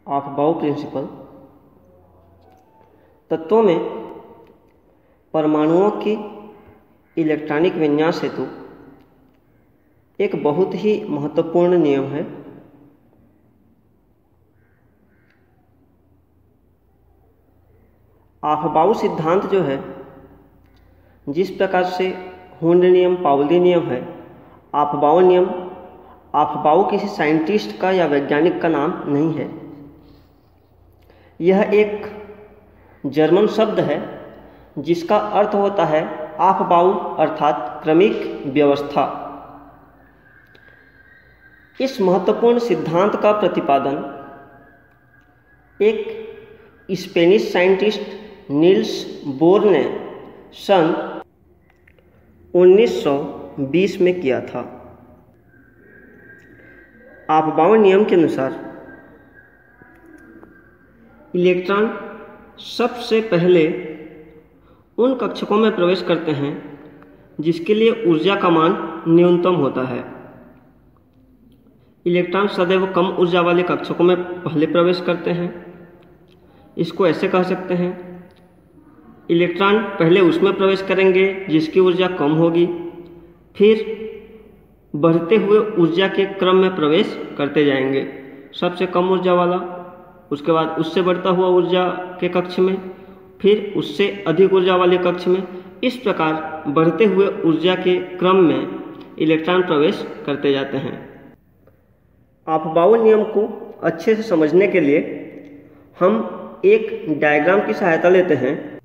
Of बाउ principal तत्वों में परमाणुओं की इलेक्ट्रॉनिक विन्यास हेतु एक बहुत ही महत्वपूर्ण नियम है। ऑफ-बाउ सिद्धांत जो है, जिस प्रकार से हुंड नियम, पाउली नियम है, ऑफ-बाउ नियम, ऑफ-बाउ किसी साइंटिस्ट का या वैज्ञानिक का नाम नहीं है। यह एक जर्मन शब्द है जिसका अर्थ होता है ऑफ-बाउ अर्थात क्रमिक व्यवस्था। इस महत्वपूर्ण सिद्धांत का प्रतिपादन एक स्पेनिश साइंटिस्ट नील्स बोर ने सन 1920 में किया था। ऑफ-बाउ नियम के अनुसार इलेक्ट्रॉन सबसे पहले उन कक्षकों में प्रवेश करते हैं जिसके लिए ऊर्जा का मान न्यूनतम होता है। इलेक्ट्रॉन सदैव कम ऊर्जा वाले कक्षकों में पहले प्रवेश करते हैं। इसको ऐसे कह सकते हैं, इलेक्ट्रॉन पहले उसमें प्रवेश करेंगे जिसकी ऊर्जा कम होगी, फिर बढ़ते हुए ऊर्जा के क्रम में प्रवेश करते जाएंगे। सबसे कम ऊर्जा वाला, उसके बाद उससे बढ़ता हुआ ऊर्जा के कक्ष में, फिर उससे अधिक ऊर्जा वाले कक्ष में। इस प्रकार बढ़ते हुए ऊर्जा के क्रम में इलेक्ट्रॉन प्रवेश करते जाते हैं। ऑफ-बाउ नियम को अच्छे से समझने के लिए हम एक डायग्राम की सहायता लेते हैं।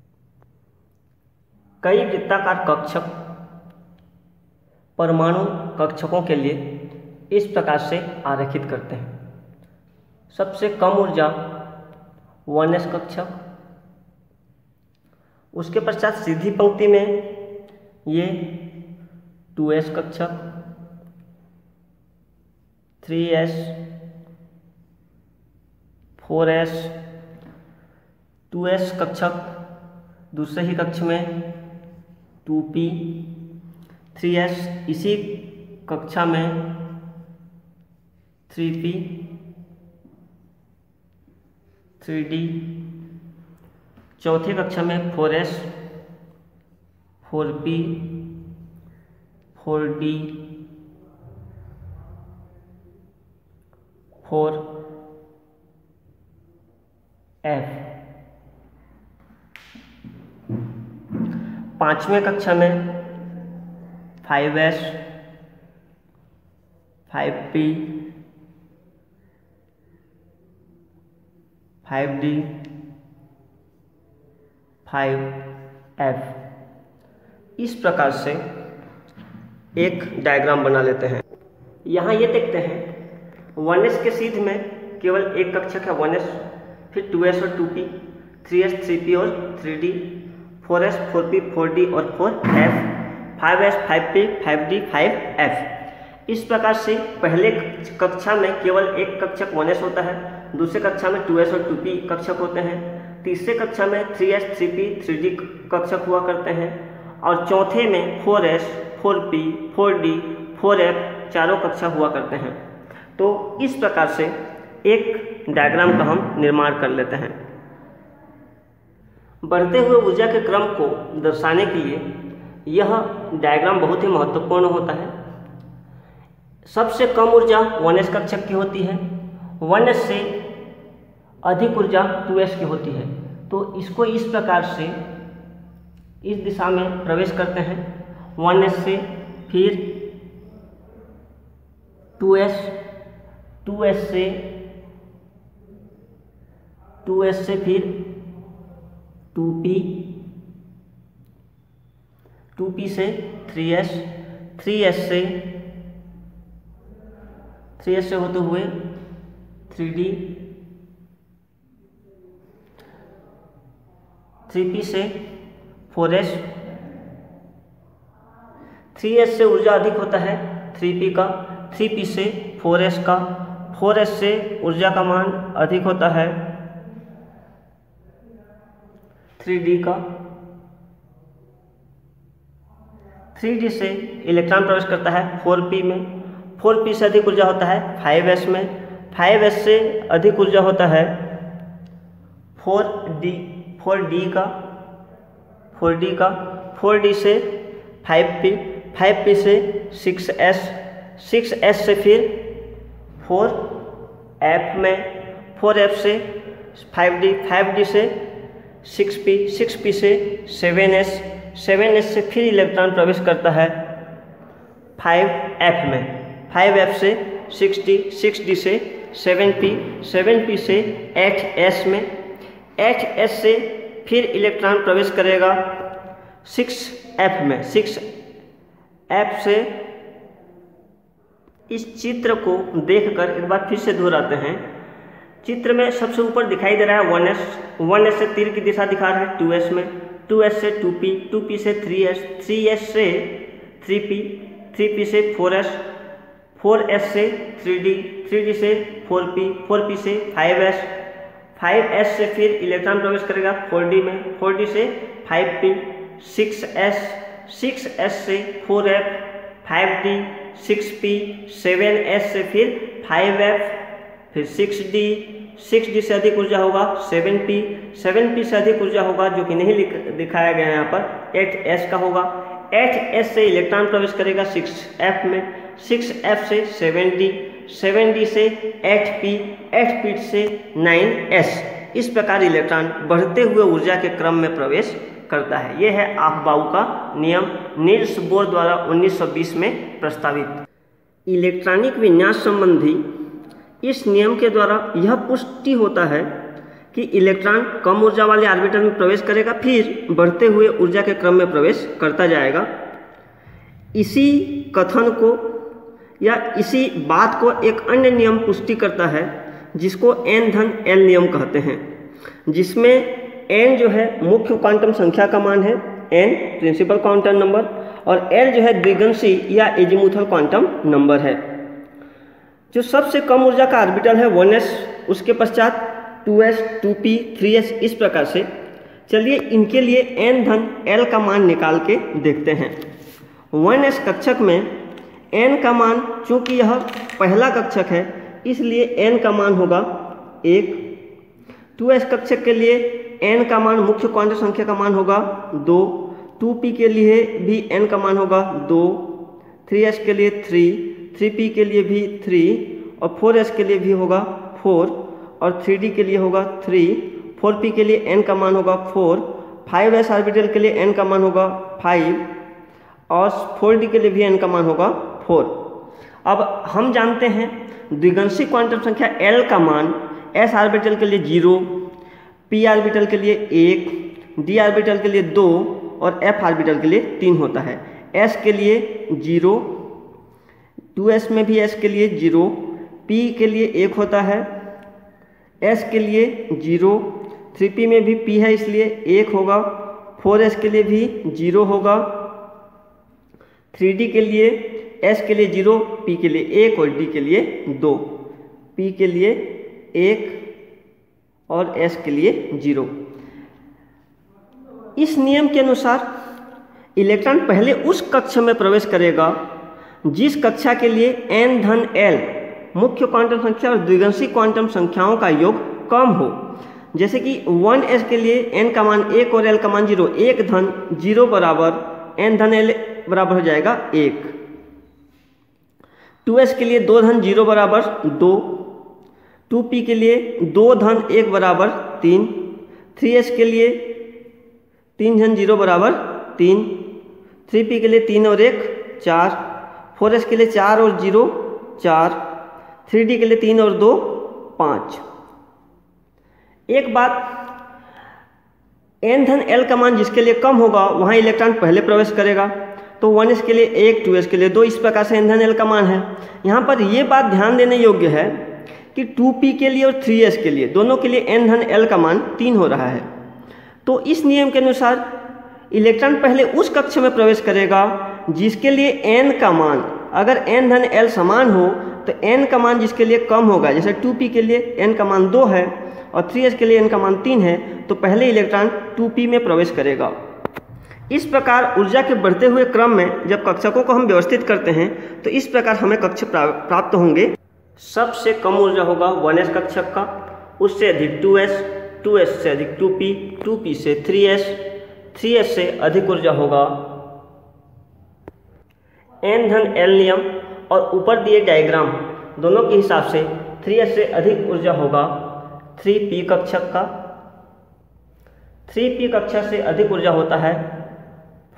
कई वृत्ताकार कक्षक परमाणु कक्षकों के लिए इस प्रकार से आरेखित करते हैं। सबसे कम ऊर्जा 1s कक्षक, उसके पश्चात सीधी पंक्ति में ये 2s कक्षक, 3s, 4s, 2s कक्षक, दूसरे ही कक्ष में 2p, 3s, इसी कक्षा में 3p, 3d, चौथी कक्षा में 4s, 4p, 4d, 4f, पांचवें कक्षा में 5s, 5p, 5d, 5f। इस प्रकार से एक डायग्राम बना लेते हैं। यहाँ ये देखते हैं 1s के सीध में केवल एक कक्षक है 1s, फिर 2s और 2p, 3s, 3p और 3d, 4s, 4p, 4d और 4f, 5s, 5p, 5d, 5f। इस प्रकार से पहले कक्षा में केवल एक कक्षक 1s होता है, दूसरे कक्षा में 2s और 2p कक्षक होते हैं, तीसरे कक्षा में 3s, 3p, 3d कक्षक हुआ करते हैं, और चौथे में 4s, 4p, 4d, 4f चारों कक्षक हुआ करते हैं। तो इस प्रकार से एक डायग्राम का हम निर्माण कर लेते हैं। बढ़ते हुए ऊर्जा के क्रम को दर्शाने के लिए यह डायग्राम बहुत ही महत्वपूर्ण होता है। सबसे कम ऊर्जा 1s कक्षक की होती है, 1s से अधिक ऊर्जा 2s की होती है। तो इसको इस प्रकार से इस दिशा में प्रवेश करते हैं 1s से, फिर 2s, 2s से फिर 2p, 2p से 3s, 3s से होते हुए 3d, 3p से 4s, 3s से ऊर्जा अधिक होता है 3p का, 3p से 4s का, 4s से ऊर्जा का मान अधिक होता है 3d का, 3d से इलेक्ट्रॉन प्रवेश करता है 4p में, 4p से अधिक ऊर्जा होता है 5s में, 5s से अधिक ऊर्जा होता है 4d का 4d से 5p से 6s से फिर 4f में 4f से 5d से 6p से 7s से फिर इलेक्ट्रॉन प्रवेश करता है 5f में 5f से 6d से 7p से 8s में 8s से फिर इलेक्ट्रॉन प्रवेश करेगा 6f में 6f से। इस चित्र को देखकर एक बार फिर से दोहराते हैं। चित्र में सबसे ऊपर दिखाई दे रहा है 1s से तीर की दिशा दिखा रहा है 2s में, 2s से 2p से 3s से 3p से 4s से 3d से 4p से 5s से फिर इलेक्ट्रॉन प्रवेश करेगा 4d में, 4d से 5p 6s से 4f 5d 6p 7s से फिर 5f फिर 6d से अधिक ऊर्जा होगा 7p से अधिक ऊर्जा होगा जो कि नहीं दिखाया गया है यहाँ पर 8s का होगा। 8s से इलेक्ट्रॉन प्रवेश करेगा 6f में, 6f से 7d से 8p से 9s। इस प्रकार इलेक्ट्रॉन बढ़ते हुए ऊर्जा के क्रम में प्रवेश करता है। यह है अफबाउ का नियम, नील्स बोर द्वारा 1920 में प्रस्तावित। इलेक्ट्रॉनिक विन्यास संबंधी इस नियम के द्वारा यह पुष्टि होता है कि इलेक्ट्रॉन कम ऊर्जा वाले ऑर्बिटल में प्रवेश करेगा, फिर बढ़ते हुए ऊर्जा के क्रम में प्रवेश करता जाएगा। इसी कथन को या इसी बात को एक अन्य नियम पुष्टि करता है जिसको n-l नियम कहते हैं, जिसमें n जो है मुख्य क्वांटम संख्या का मान है, n प्रिंसिपल क्वांटम नंबर, और l जो है द्विगंशी या एजीमुथल क्वांटम नंबर है। जो सबसे कम ऊर्जा का ऑर्बिटल है 1s, उसके पश्चात 2s 2p 3s। इस प्रकार से चलिए इनके लिए n-l का मान निकाल के देखते हैं। 1s कक्षक में n का मान, चूंकि यह पहला कक्षक है इसलिए n का मान होगा 1। 2s कक्षक के लिए n का मान, मुख्य क्वांटम संख्या का मान होगा 2। 2p के लिए भी n का मान होगा 2। 3s के लिए 3, 3p के लिए भी 3 और 4s के लिए भी होगा 4 और 3d के लिए होगा 3। 4p के लिए n का मान होगा 4। 5s ऑर्बिटल के लिए n का मान होगा 5 और 4d के लिए भी n का मान होगा 4। अब हम जानते हैं द्विगंशी क्वांटम संख्या l का मान s ऑर्बिटल के लिए 0, p ऑर्बिटल के लिए 1, d ऑर्बिटल के लिए 2 और f ऑर्बिटल के लिए 3 होता है। s के लिए 0, 2s में भी s के लिए 0, p के लिए 1 होता है, s के लिए 0, 3p में भी p है इसलिए 1 होगा, 4s के लिए भी 0 होगा, 3d के लिए s के लिए 0, p के लिए 1 और d के लिए 2, p के लिए 1 और s के लिए 0। इस नियम के अनुसार इलेक्ट्रॉन पहले उस कक्षा में प्रवेश करेगा जिस कक्षा के लिए n-l मुख्य क्वांटम संख्या और द्विगंशी क्वांटम संख्याओं का योग कम हो। जैसे कि 1s के लिए n का मान 1 और l का मान 0, 1-0 बराबर n-l बराबर हो जाएगा 1। 2s के लिए 2-0 बराबर 2, 2p के लिए 2-1 बराबर 3, 3s के लिए 3-0 बराबर 3, 3p के लिए 3 और 1 4, 4s के लिए 4 और 0 4, 3d के लिए 3 और 2 5। एक बात, n-l का मान जिसके लिए कम होगा वहाँ इलेक्ट्रॉन पहले प्रवेश करेगा, तो 1s के लिए 1, 2s के लिए 2। इस प्रकार से n-l का मान है। यहाँ पर यह बात ध्यान देने योग्य है कि 2p के लिए और 3s के लिए दोनों के लिए n-l का मान 3 हो रहा है। तो इस नियम के अनुसार इलेक्ट्रॉन पहले उस कक्षा में प्रवेश करेगा जिसके लिए n का मान, अगर n-l समान हो तो n का मान जिसके लिए कम होगा, जैसे 2p के लिए n का मान 2 है और 3s के लिए n का मान 3 है, तो पहले इलेक्ट्रॉन 2p में प्रवेश करेगा। इस प्रकार ऊर्जा के बढ़ते हुए क्रम में जब कक्षकों को हम व्यवस्थित करते हैं तो इस प्रकार हमें कक्ष प्राप्त होंगे। सबसे कम ऊर्जा होगा 1s कक्षक का, उससे अधिक 2s, 2s से अधिक 2p, 2p से 3s, 3s से अधिक ऊर्जा होगा n धन l नियम और ऊपर दिए डायग्राम दोनों के हिसाब से 3s से अधिक ऊर्जा होगा 3p कक्षक का। 3p कक्षक से अधिक ऊर्जा होता है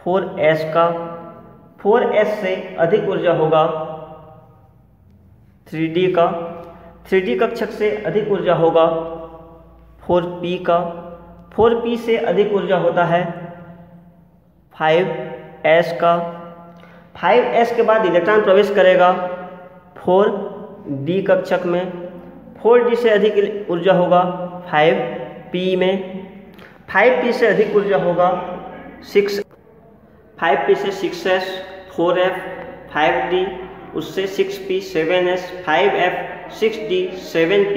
4s का, 4s से अधिक ऊर्जा होगा 3d का, 3d कक्षक से अधिक ऊर्जा होगा 4p का, 4p से अधिक ऊर्जा होता है 5s का, 5s के बाद इलेक्ट्रॉन प्रवेश करेगा 4d कक्षक में, 4d से अधिक ऊर्जा होगा 5p में, 5p से अधिक ऊर्जा होगा 5p से 6s, 4f, 5d, उससे 6p, 7s, 5f, 6d, 7p,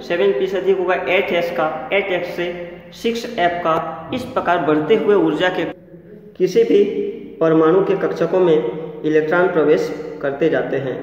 7p से अधिक होगा 8s का, 8x से 6f का। इस प्रकार बढ़ते हुए ऊर्जा के किसी भी परमाणु के कक्षकों में इलेक्ट्रॉन प्रवेश करते जाते हैं।